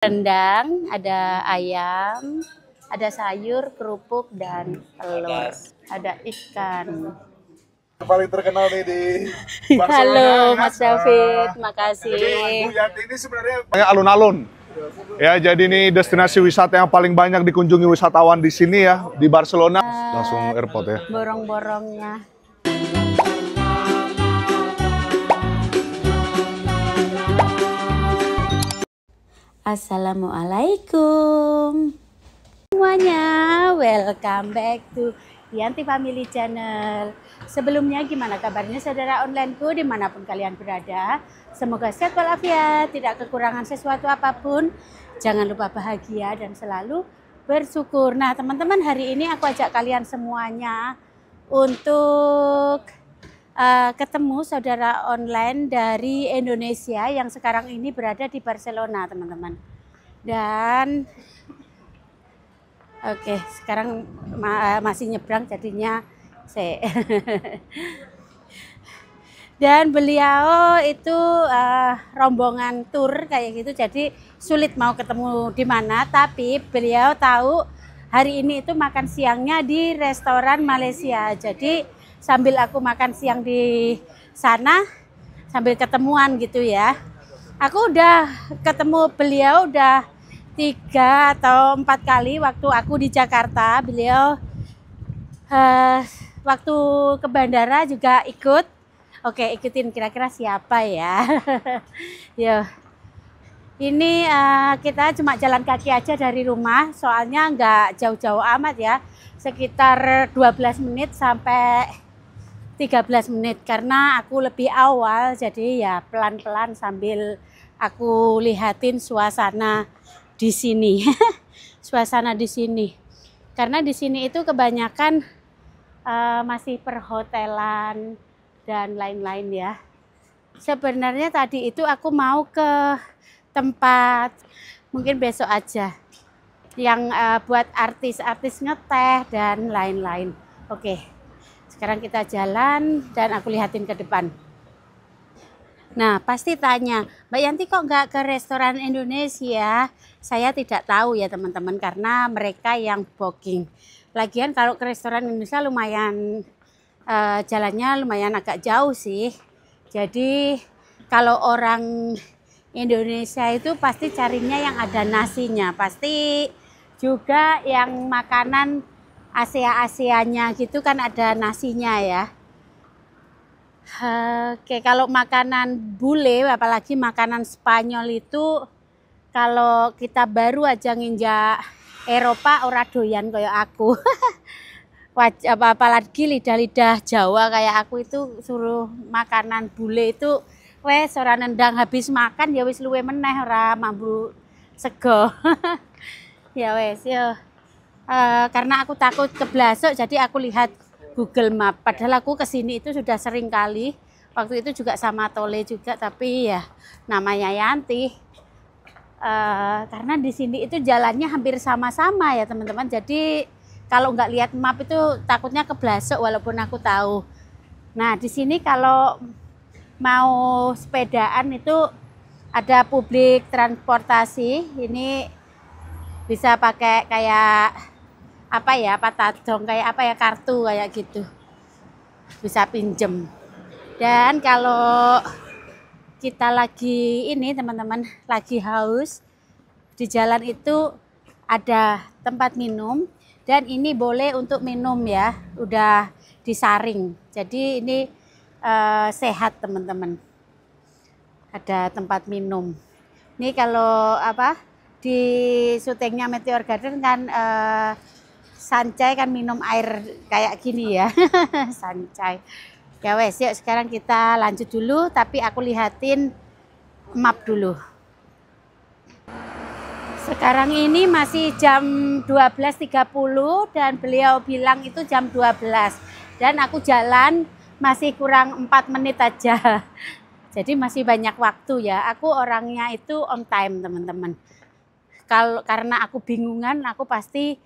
Rendang, ada ayam, ada sayur, kerupuk, dan telur. Ada ikan. Paling terkenal nih di Barcelona. Halo Mas David, makasih. Jadi Bu Yanti ini sebenarnya alun-alun. Ya, jadi ini destinasi wisata yang paling banyak dikunjungi wisatawan di sini ya, di Barcelona. Langsung airport ya. Borong-borongnya. Assalamualaikum semuanya, welcome back to Yanti Family Channel. Sebelumnya gimana kabarnya saudara onlineku dimanapun kalian berada? Semoga sehat walafiat, tidak kekurangan sesuatu apapun. Jangan lupa bahagia dan selalu bersyukur. Nah teman-teman, hari ini aku ajak kalian semuanya untuk ketemu saudara online dari Indonesia yang sekarang ini berada di Barcelona, teman-teman. Dan oke, sekarang masih nyebrang jadinya dan beliau itu rombongan tur kayak gitu, jadi sulit mau ketemu di mana, tapi beliau tahu hari ini itu makan siangnya di restoran Malaysia. Jadi sambil aku makan siang di sana sambil ketemuan gitu ya. Aku udah ketemu beliau udah 3 atau 4 kali waktu aku di Jakarta. Beliau waktu ke bandara juga ikut. Oke, ikutin kira-kira siapa ya. Yo. Ini kita cuma jalan kaki aja dari rumah, soalnya nggak jauh-jauh amat ya. Sekitar 12 menit sampai 13 menit karena aku lebih awal, jadi ya pelan-pelan sambil aku lihatin suasana di sini. Suasana di sini. Karena di sini itu kebanyakan masih perhotelan dan lain-lain ya. Sebenarnya tadi itu aku mau ke tempat mungkin besok aja yang buat artis-artis ngeteh dan lain-lain. Oke. Sekarang kita jalan dan aku lihatin ke depan. Nah, pasti tanya, Mbak Yanti kok nggak ke restoran Indonesia? Saya tidak tahu ya teman-teman, karena mereka yang booking. Lagian kalau ke restoran Indonesia lumayan jalannya lumayan agak jauh sih. Jadi kalau orang Indonesia itu pasti carinya yang ada nasinya, pasti juga yang makanan Asia-Asianya gitu kan ada nasinya ya. Oke, kalau makanan bule apalagi makanan Spanyol itu kalau kita baru aja nginjak Eropa ora doyan kayak aku. Apalagi lidah-lidah Jawa kayak aku itu suruh makanan bule itu wes ora nendang, habis makan ya wis luwe meneh ora mambu sego. Ya wes yo. Karena aku takut keblasok, jadi aku lihat Google Map. Padahal aku kesini itu sudah sering kali. Waktu itu juga sama Tole juga, tapi ya namanya Yanti. Karena di sini itu jalannya hampir sama-sama ya teman-teman. Jadi kalau nggak lihat map itu takutnya keblasok walaupun aku tahu. Nah di sini kalau mau sepedaan itu ada publik transportasi. Ini bisa pakai kayak apa ya, patadong kayak apa ya, kartu kayak gitu, bisa pinjem. Dan kalau kita lagi ini teman-teman lagi haus, di jalan itu ada tempat minum dan ini boleh untuk minum ya, udah disaring, jadi ini sehat teman-teman. Ada tempat minum ini kalau apa di syutingnya Meteor Garden kan Sancai kan minum air kayak gini ya. Sancai. Ya wes, yuk sekarang kita lanjut dulu, tapi aku lihatin map dulu. Sekarang ini masih jam 12.30 dan beliau bilang itu jam 12. Dan aku jalan masih kurang 4 menit aja. Jadi masih banyak waktu ya. Aku orangnya itu on time teman-teman. Karena aku bingungan, aku pasti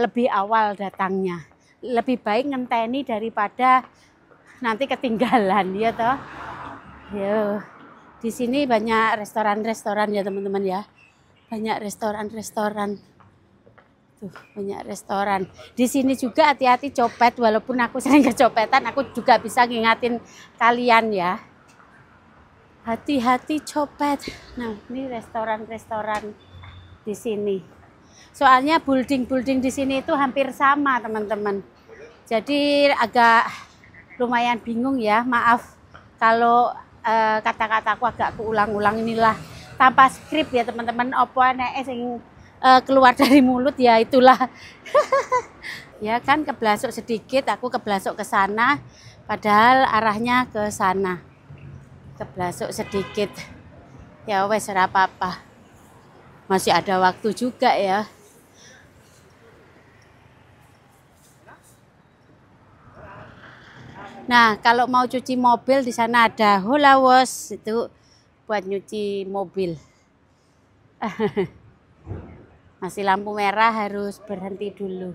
lebih awal datangnya. Lebih baik ngenteni daripada nanti ketinggalan ya toh. Yo. Di sini banyak restoran-restoran ya teman-teman ya. banyak restoran-restoran. Tuh, banyak restoran. Di sini juga hati-hati copet, walaupun aku sering kecopetan, aku juga bisa ngingatin kalian ya. Hati-hati copet. Nah, ini restoran-restoran di sini. Soalnya building-building di sini itu hampir sama, teman-teman. Jadi agak lumayan bingung ya. Maaf kalau kata-kataku agak keulang-ulang. Inilah tanpa skrip ya, teman-teman. Apa nek sing keluar dari mulut ya itulah. Ya kan keblasok sedikit, aku keblasok ke sana padahal arahnya ke sana. Keblasok sedikit. Ya wes ora apa-apa. Masih ada waktu juga ya. Nah, kalau mau cuci mobil di sana ada Hula Wash itu buat nyuci mobil. Masih lampu merah harus berhenti dulu.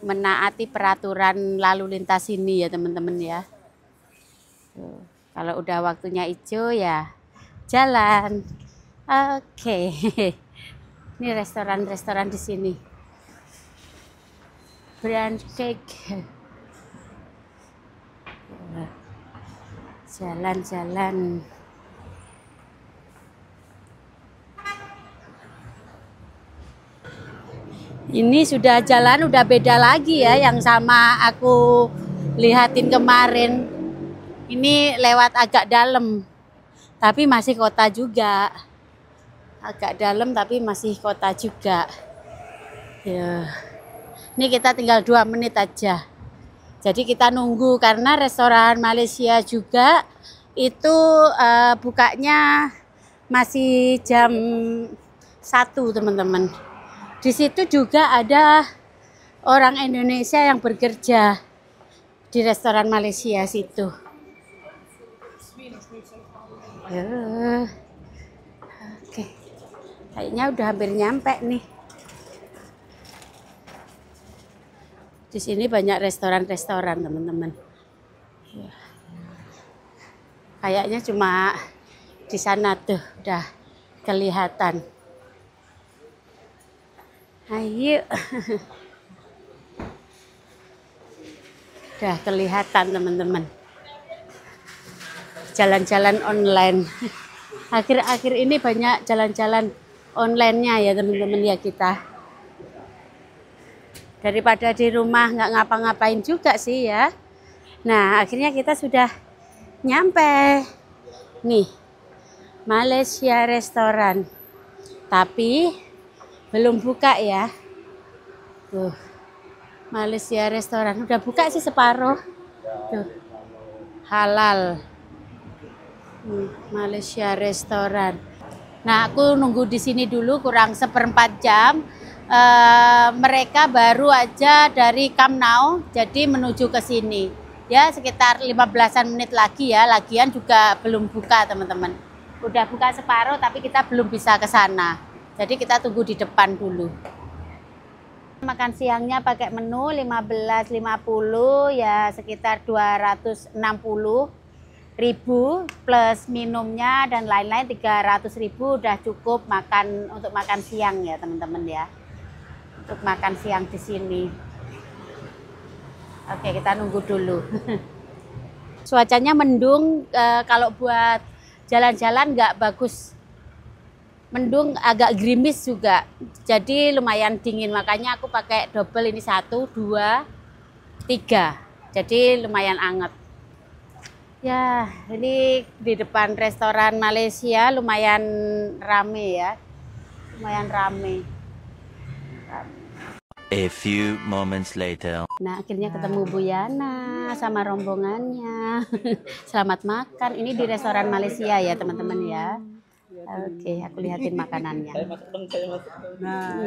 Menaati peraturan lalu lintas ini ya teman-teman ya. Tuh, kalau udah waktunya hijau ya jalan. Oke. Ini restoran-restoran di sini. Brand cake. Jalan-jalan. Ini sudah jalan, udah beda lagi ya yang sama aku lihatin kemarin. Ini lewat agak dalam, tapi masih kota juga. Agak dalam tapi masih kota juga. Ya. Ini kita tinggal 2 menit aja. Jadi kita nunggu karena restoran Malaysia juga itu bukanya masih jam 1 teman-teman. Di situ juga ada orang Indonesia yang bekerja di restoran Malaysia situ. Oke, kayaknya udah hampir nyampe nih. Di sini banyak restoran-restoran teman-teman. Kayaknya cuma di sana tuh udah kelihatan. Ayo. Udah kelihatan teman-teman. Jalan-jalan online. Akhir-akhir ini banyak jalan-jalan online-nya ya teman-teman ya kita. Daripada di rumah nggak ngapa-ngapain juga sih ya. Nah akhirnya kita sudah nyampe. Nih, Malaysia Restoran. Tapi belum buka ya. Tuh. Malaysia Restoran udah buka sih separuh. Tuh. Halal. Malaysia Restoran. Nah, aku nunggu di sini dulu kurang 1/4 jam. Mereka baru aja dari Camp Nou, jadi menuju ke sini. Ya, sekitar 15-an menit lagi ya. Lagian juga belum buka, teman-teman. Udah buka separuh tapi kita belum bisa ke sana. Jadi kita tunggu di depan dulu. Makan siangnya pakai menu 15.50 ya sekitar 260.000 plus minumnya dan lain-lain 300.000 udah cukup makan untuk makan siang ya teman-teman ya. Untuk makan siang di sini. Oke, kita nunggu dulu. Cuacanya mendung, kalau buat jalan-jalan nggak bagus. Mendung, agak gerimis juga, jadi lumayan dingin, makanya aku pakai double ini 1, 2, 3, jadi lumayan anget. Ya, ini di depan restoran Malaysia lumayan rame ya, lumayan rame. A few moments later. Nah, akhirnya ketemu Bu Yana sama rombongannya. Selamat makan, ini di restoran Malaysia ya teman-teman ya. Oke, aku lihatin makanannya. Saya masuk dong, saya masuk dong. Nah.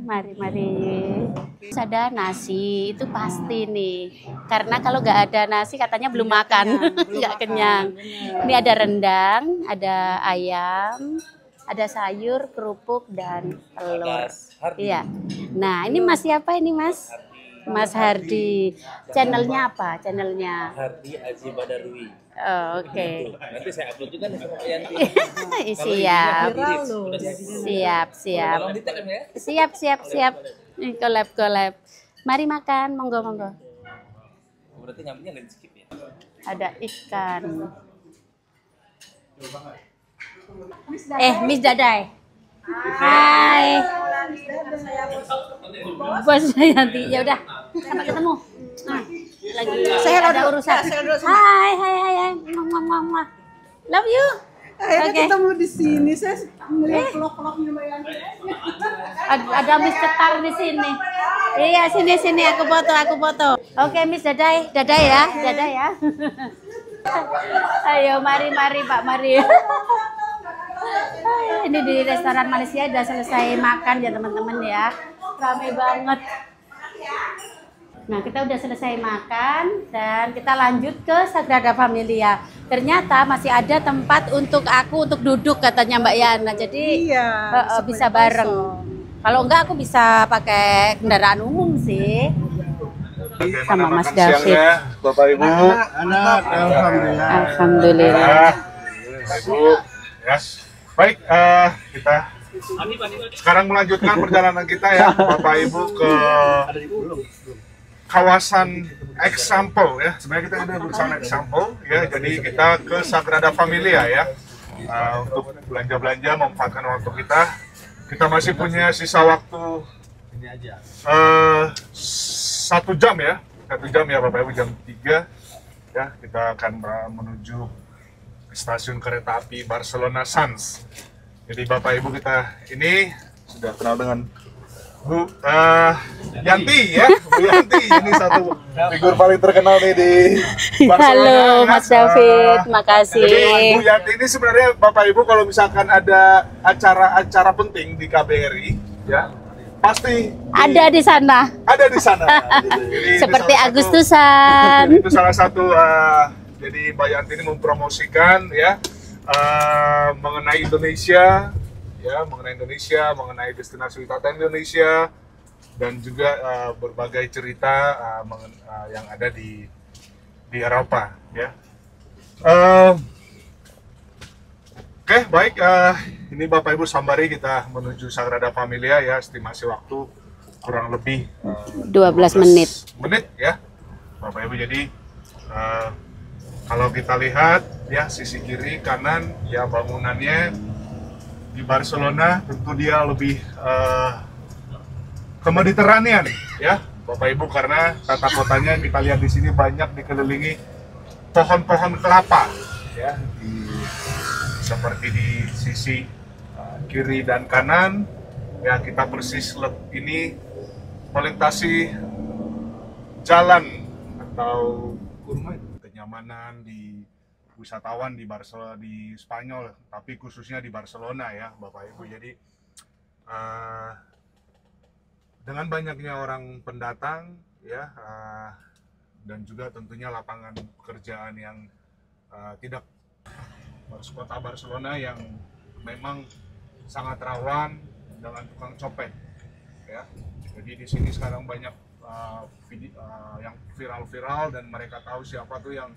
Mari. Ada nasi, itu pasti nih. Karena kalau nggak ada nasi katanya belum makan, nggak kenyang. Ini ada rendang, ada ayam, ada sayur, kerupuk, dan telur. Iya. Nah, ini Mas siapa ini Mas? Mas Hardi. Channelnya apa? Channelnya? Hardi Aji Badarwi. Oh, oke. Nanti saya upload juga nih sama Pak Yanti. Siap. Siap, siap. Tolong di-tag ya. Siap, siap, siap. Collab, collab. Mari makan, monggo, monggo. Berarti nyampernya nggak di-skip ya? Ada ikan. Miss Dadai. Hai. Bos Yanti. Ya udah, sampai ketemu. Nah, lagi saya ada urusan. Hai, hai, hai, hai. Mama. Love you. Akhirnya Oke. ketemu di sini. Saya melihat vlog-vlognya Mbak Yanti. Ada Miss Cetar di sini. Iya, sini aku foto. Oke, Miss Dadai ya. Ayo, mari Pak, mari. Ini di restoran Malaysia udah selesai makan ya teman-teman ya. Ramai banget. Nah, kita udah selesai makan dan kita lanjut ke Sagrada Familia. Ternyata masih ada tempat untuk duduk katanya Mbak Yana. Jadi bisa bareng. Kalau enggak aku bisa pakai kendaraan umum sih. Sama Mas David. Siangnya, Bapak Ibu. Anak, alhamdulillah. Alhamdulillah. Ibu, ya. Baik, kita sekarang melanjutkan perjalanan kita ya, Bapak Ibu ke kawasan example ya. Sebenarnya kita ada berusaha example ya. Jadi kita ke Sagrada Familia ya. Untuk belanja-belanja, memanfaatkan waktu kita. Kita masih punya sisa waktu 1 jam ya. 1 jam ya Bapak Ibu, jam 3 ya. Kita akan menuju stasiun kereta api Barcelona Sants. Jadi Bapak Ibu kita ini sudah kenal dengan Bu Yanti ya, Bu Yanti ini satu figur paling terkenal nih di Barcelona. Halo Mas David, makasih. Jadi Bu Yanti ini sebenarnya Bapak Ibu kalau misalkan ada acara-acara penting di KBRI ya, pasti Ada di sana. ada di sana. Jadi Seperti ini salah satu- Agustusan. itu salah satu jadi Mbak Yanti ini mempromosikan ya mengenai Indonesia ya, mengenai destinasi wisata Indonesia dan juga berbagai cerita yang ada di Eropa ya. Oke, baik, ini Bapak Ibu sambari kita menuju Sagrada Familia ya, estimasi waktu kurang lebih 12 menit. menit ya Bapak Ibu. Jadi kalau kita lihat ya sisi kiri kanan ya bangunannya di Barcelona tentu dia lebih ke Mediterranean ya Bapak Ibu, karena tata kotanya kita lihat di sini banyak dikelilingi pohon-pohon kelapa ya, seperti di sisi kiri dan kanan ya. Kita persis ini melintasi jalan atau kenyamanan di wisatawan di Barcelona, di Spanyol, tapi khususnya di Barcelona ya Bapak Ibu. Jadi dengan banyaknya orang pendatang ya, dan juga tentunya lapangan pekerjaan yang tidak, kota Barcelona yang memang sangat rawan dengan tukang copet ya. Jadi di sini sekarang banyak yang viral-viral dan mereka tahu siapa tuh yang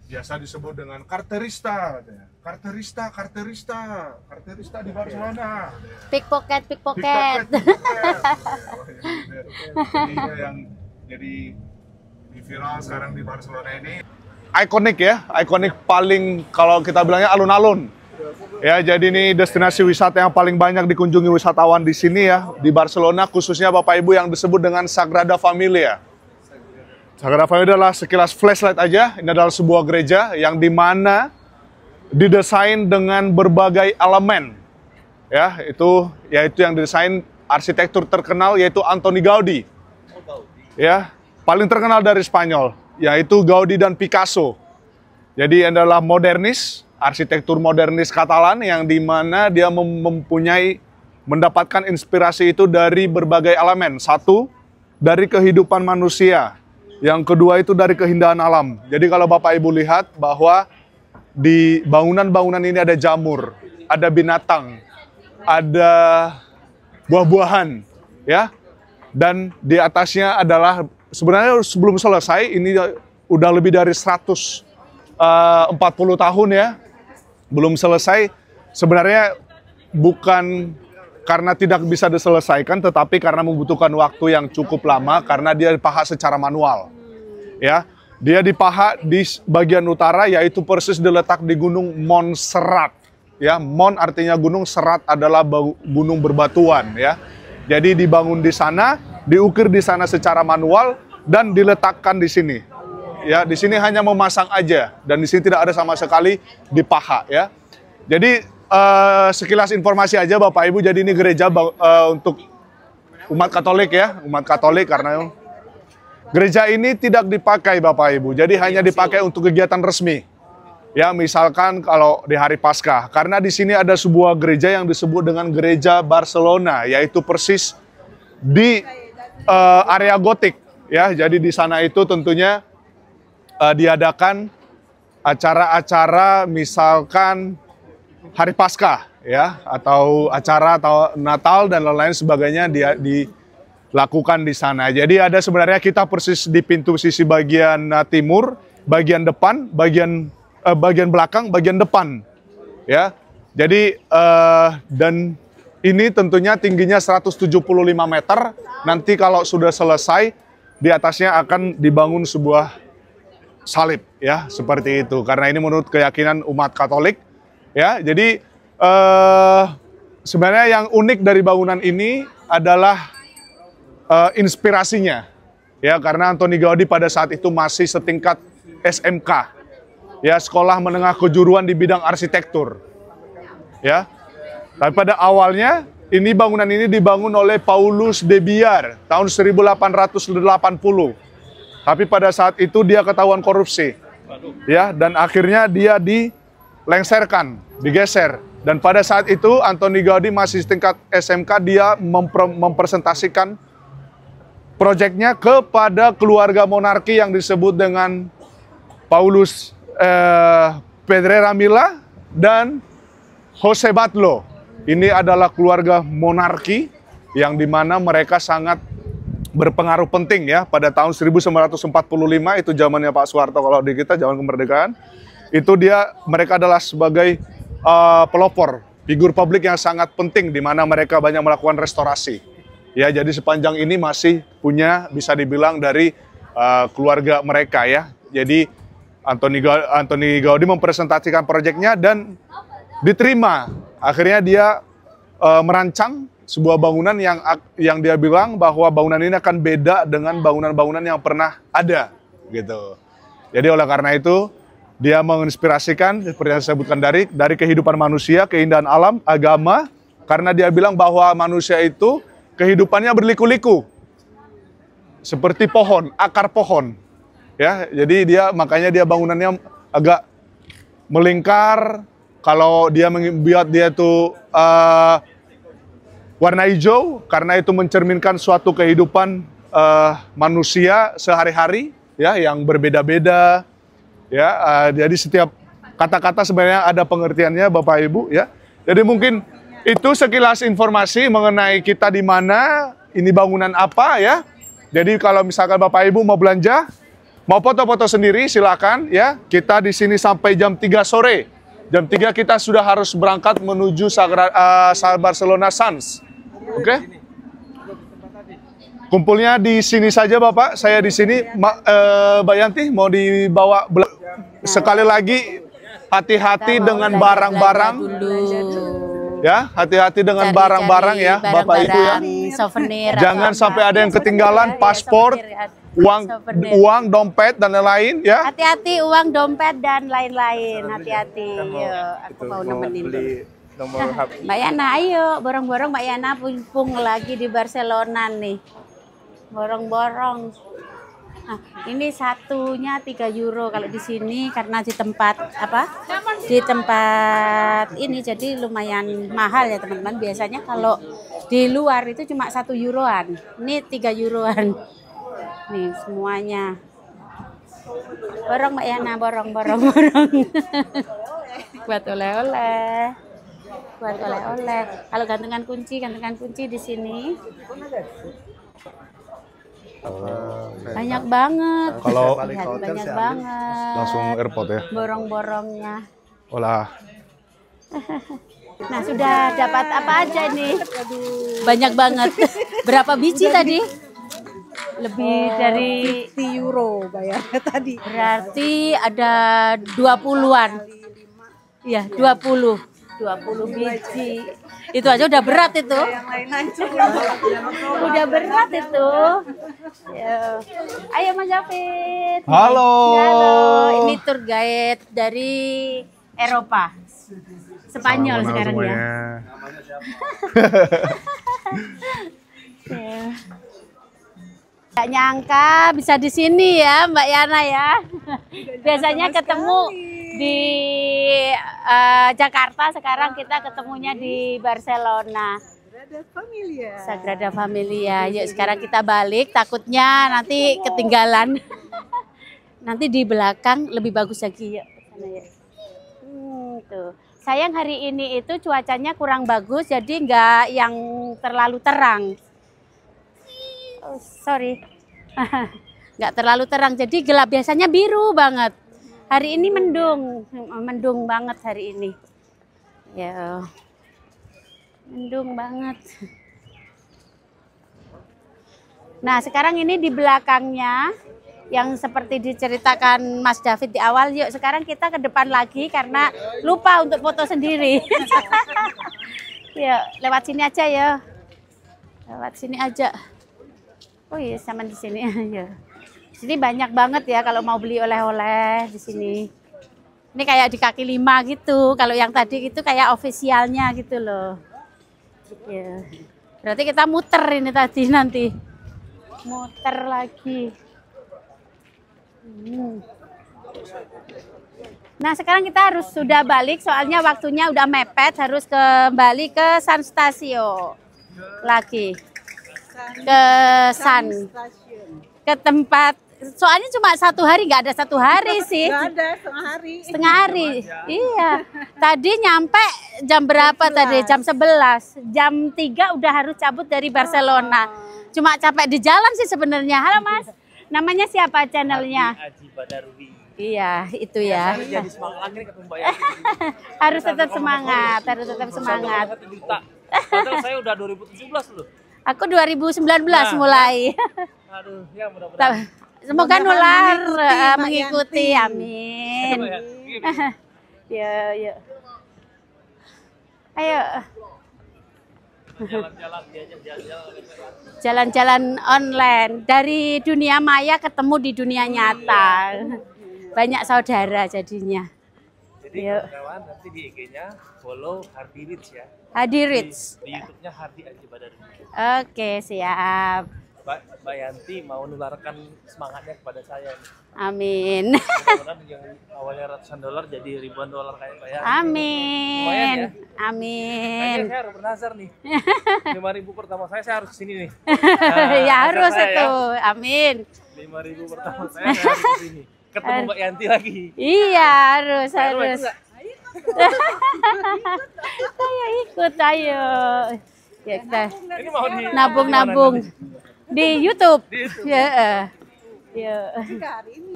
biasa disebut dengan karterista, katanya. Karterista di Barcelona. Pickpocket. Jadi yang jadi viral sekarang di Barcelona ini ikonik ya, ikonik paling kalau kita bilangnya alun-alun. Ya, jadi ini destinasi wisata yang paling banyak dikunjungi wisatawan di sini ya, di Barcelona, khususnya Bapak Ibu yang disebut dengan Sagrada Familia. Sagrada Familia adalah sekilas flashlight aja, ini adalah sebuah gereja yang dimana didesain dengan berbagai elemen. Ya, yaitu yang didesain arsitektur terkenal yaitu Antoni Gaudi. Ya, paling terkenal dari Spanyol, yaitu Gaudi dan Picasso. Jadi adalah modernis, arsitektur modernis Katalan yang dimana dia mendapatkan inspirasi itu dari berbagai elemen. Satu, dari kehidupan manusia. Yang kedua itu dari keindahan alam. Jadi kalau Bapak Ibu lihat bahwa di bangunan-bangunan ini ada jamur, ada binatang, ada buah-buahan, ya. dan di atasnya adalah sebenarnya sebelum selesai ini udah lebih dari 140 tahun ya, belum selesai. Sebenarnya bukan karena tidak bisa diselesaikan, tetapi karena membutuhkan waktu yang cukup lama karena dia dipahat secara manual. Ya, dia dipahat di bagian utara, yaitu persis diletak di Gunung Montserrat. Ya, Mont artinya gunung, Serat adalah gunung berbatuan. Ya, jadi dibangun di sana, diukir di sana secara manual dan diletakkan di sini. Ya, di sini hanya memasang aja dan di sini tidak ada sama sekali dipahat. Ya, jadi sekilas informasi aja Bapak Ibu. Jadi ini gereja untuk umat Katolik ya, umat Katolik, karena gereja ini tidak dipakai Bapak Ibu. Jadi hanya dipakai untuk kegiatan resmi. Ya, misalkan kalau di hari Paskah, karena di sini ada sebuah gereja yang disebut dengan Gereja Barcelona, yaitu persis di area gotik. Ya, jadi di sana itu tentunya diadakan acara-acara misalkan hari Paskah ya, atau acara atau Natal dan lain-lain sebagainya dilakukan di sana. Jadi ada sebenarnya kita persis di pintu sisi bagian timur, bagian depan, bagian belakang, bagian depan. Ya. Jadi dan ini tentunya tingginya 175 meter. Nanti kalau sudah selesai di atasnya akan dibangun sebuah salib ya, seperti itu. Karena ini menurut keyakinan umat Katolik ya. Jadi sebenarnya yang unik dari bangunan ini adalah inspirasinya ya, karena Antoni Gaudi pada saat itu masih setingkat SMK ya, sekolah menengah kejuruan di bidang arsitektur ya. Tapi pada awalnya bangunan ini dibangun oleh Paulus de Biar tahun 1880. Tapi pada saat itu dia ketahuan korupsi, ya, dan akhirnya dia dilengsarkan, digeser. Dan pada saat itu Antoni Gaudi masih tingkat SMK, dia mempresentasikan proyeknya kepada keluarga monarki yang disebut dengan Paulus Pedrera Mila dan Jose Batlló. Ini adalah keluarga monarki yang dimana mereka sangat berpengaruh penting ya. Pada tahun 1945 itu zamannya Pak Soeharto, kalau di kita zaman kemerdekaan itu mereka adalah sebagai pelopor, figur publik yang sangat penting di mana mereka banyak melakukan restorasi. Ya, jadi sepanjang ini masih punya, bisa dibilang dari keluarga mereka ya. Jadi Antoni Gaudi mempresentasikan proyeknya dan diterima. Akhirnya dia merancang sebuah bangunan yang dia bilang bahwa bangunan ini akan beda dengan bangunan-bangunan yang pernah ada, gitu. Jadi oleh karena itu dia menginspirasikan seperti yang saya sebutkan dari kehidupan manusia, keindahan alam, agama, karena dia bilang bahwa manusia itu kehidupannya berliku-liku seperti pohon, akar pohon, ya. Jadi makanya dia bangunannya agak melingkar. Kalau dia membuat dia itu warna hijau, karena itu mencerminkan suatu kehidupan manusia sehari-hari ya, yang berbeda-beda ya. Jadi setiap kata-kata sebenarnya ada pengertiannya Bapak Ibu ya. Jadi mungkin itu sekilas informasi mengenai kita di mana, ini bangunan apa ya. Jadi kalau misalkan Bapak Ibu mau belanja, mau foto-foto sendiri silakan ya. Kita di sini sampai jam 3 sore. Jam 3 kita sudah harus berangkat menuju Barcelona Suns. Oke? Kumpulnya di sini saja Bapak, saya di sini. Mbak Yanti mau dibawa sekali lagi, hati-hati dengan barang-barang. Ya, hati-hati dengan barang-barang ya, Bapak Ibu ya. Souvenir. Jangan sampai ada yang ketinggalan, paspor, uang, dompet dan lain-lain ya. Hati-hati uang, dompet dan lain-lain. Hati-hati. Yuk, aku mau nemenin. Nomor HP. Mbak Yana, ayo borong-borong Mbak Yana, pumpung lagi di Barcelona nih. Borong-borong. Nah, ini satunya 3 euro kalau di sini, karena di tempat di tempat ini jadi lumayan mahal ya teman-teman. Biasanya kalau di luar itu cuma 1 euroan, ini 3 euroan nih semuanya. Borong Mbak Yana, borong buat oleh-oleh, kalau gantungan kunci di sini. Banyak banget. Kalau Lihat, banyak banget. langsung airport ya. Borong-borongnya. Olah. Nah, sudah dapat apa aja nih? Banyak banget. Berapa biji tadi? Lebih dari 50 euro bayarnya tadi. berarti ada 20-an. Iya, 20 biji. Itu aja udah berat itu. Yang lain hancur. Udah berat itu. Ya. Ayo Mas David. Halo. Halo, ini tour guide dari Eropa. Spanyol Salam sekarang semuanya. ya. Ya. Gak nyangka bisa di sini ya Mbak Yana ya. Biasanya ketemu di Jakarta, sekarang kita ketemunya di Barcelona. Ada familia. Sagrada Familia. Yuk sekarang kita balik, takutnya nanti ketinggalan. Nanti di belakang lebih bagus lagi ya. Sana ya. Tuh. Sayang hari ini itu cuacanya kurang bagus, jadi nggak yang terlalu terang. Oh, sorry. Nggak terlalu terang, jadi gelap. Biasanya biru banget. Hari ini mendung banget hari ini. Ya, mendung banget. Nah, sekarang ini di belakangnya yang seperti diceritakan Mas David di awal. Yuk sekarang kita ke depan lagi karena lupa untuk foto sendiri. Yuk, lewat sini aja ya. Lewat sini aja. Oh iya, sama di sini. Ya. Sini banyak banget ya kalau mau beli oleh-oleh di sini. Ini kayak di kaki lima gitu. Kalau yang tadi itu kayak ofisialnya gitu loh. Ya. Berarti kita muter ini tadi nanti. Muter lagi. Nah sekarang kita harus sudah balik soalnya waktunya udah mepet, harus kembali ke San Stasio lagi ke ke tempat, soalnya cuma 1 hari, nggak ada 1 hari sih. Nggak ada, Setengah hari. Iya. Tadi nyampe jam berapa tadi? Jam 11. Jam 3 udah harus cabut dari Barcelona. Cuma capek di jalan sih sebenarnya. Halo Mas. Namanya siapa channelnya? Aji Badarwi. Iya, itu ya. Harus jadi semangat lagi nih ketemu Mbak Yanti. Harus tetap semangat, harus tetap semangat. 1 juta. Padahal saya udah 2017 loh. Aku 2019 mulai. Aduh, ya mudah-mudahan. Semoga nular Mbak mengikuti, Yanti. amin. Mbak Yanti. Ya, ya. Ayo. Jalan-jalan diajak jalan-jalan. Jalan-jalan online dari dunia maya ketemu di dunia nyata. Banyak saudara jadinya. Jadi Yuk. kawan-kawan nanti di IG-nya follow Hardi Rich ya. Hadi Rich. Di YouTube-nya Hardi Aji Badarwi. Oke, siap. Mbak Yanti mau nularkan semangatnya kepada saya. Amin. Mudah-mudahan yang awalnya ratusan dolar jadi ribuan dolar kayak Mbak Yanti. Amin. Lumayan ya. Amin. Kayaknya saya harus bernazar nih. 5.000 pertama saya harus kesini nih. Ya Nah, harus saya itu. Amin. 5.000 pertama saya harus kesini. Ketemu Mbak Yanti lagi. Iya, harus. Saya mau ikut nggak? Ayo ikut, ayo. Ya, kita Ini mau di nabung-nabung di YouTube. Di YouTube. Ya. Ya.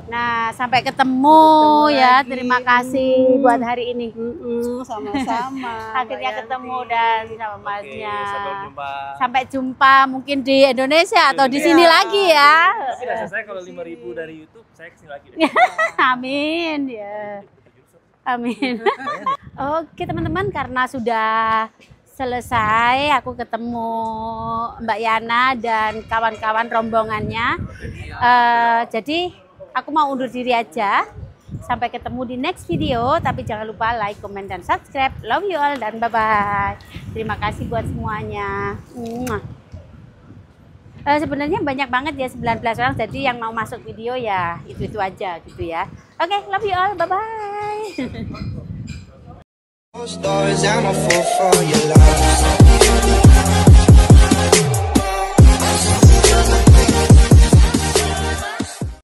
Nah, sampai ketemu ya. Terima kasih buat hari ini. Sama-sama. Akhirnya ketemu dan sama Masnya. Sampai jumpa. Sampai jumpa mungkin di Indonesia atau di sini lagi ya. Tapi rasa saya kalau 5.000 dari YouTube saya kesini lagi deh. Amin ya. Amin. Oke teman-teman, karena sudah selesai aku ketemu Mbak Yana dan kawan-kawan rombongannya. Jadi aku mau undur diri aja. Sampai ketemu di next video. Tapi jangan lupa like, comment, dan subscribe. Love you all dan bye-bye. Terima kasih buat semuanya. Sebenarnya banyak banget ya, 19 orang. Jadi yang mau masuk video ya itu-itu aja gitu ya. Oke, love you all. Bye-bye. Stories, I'm a fool for your love.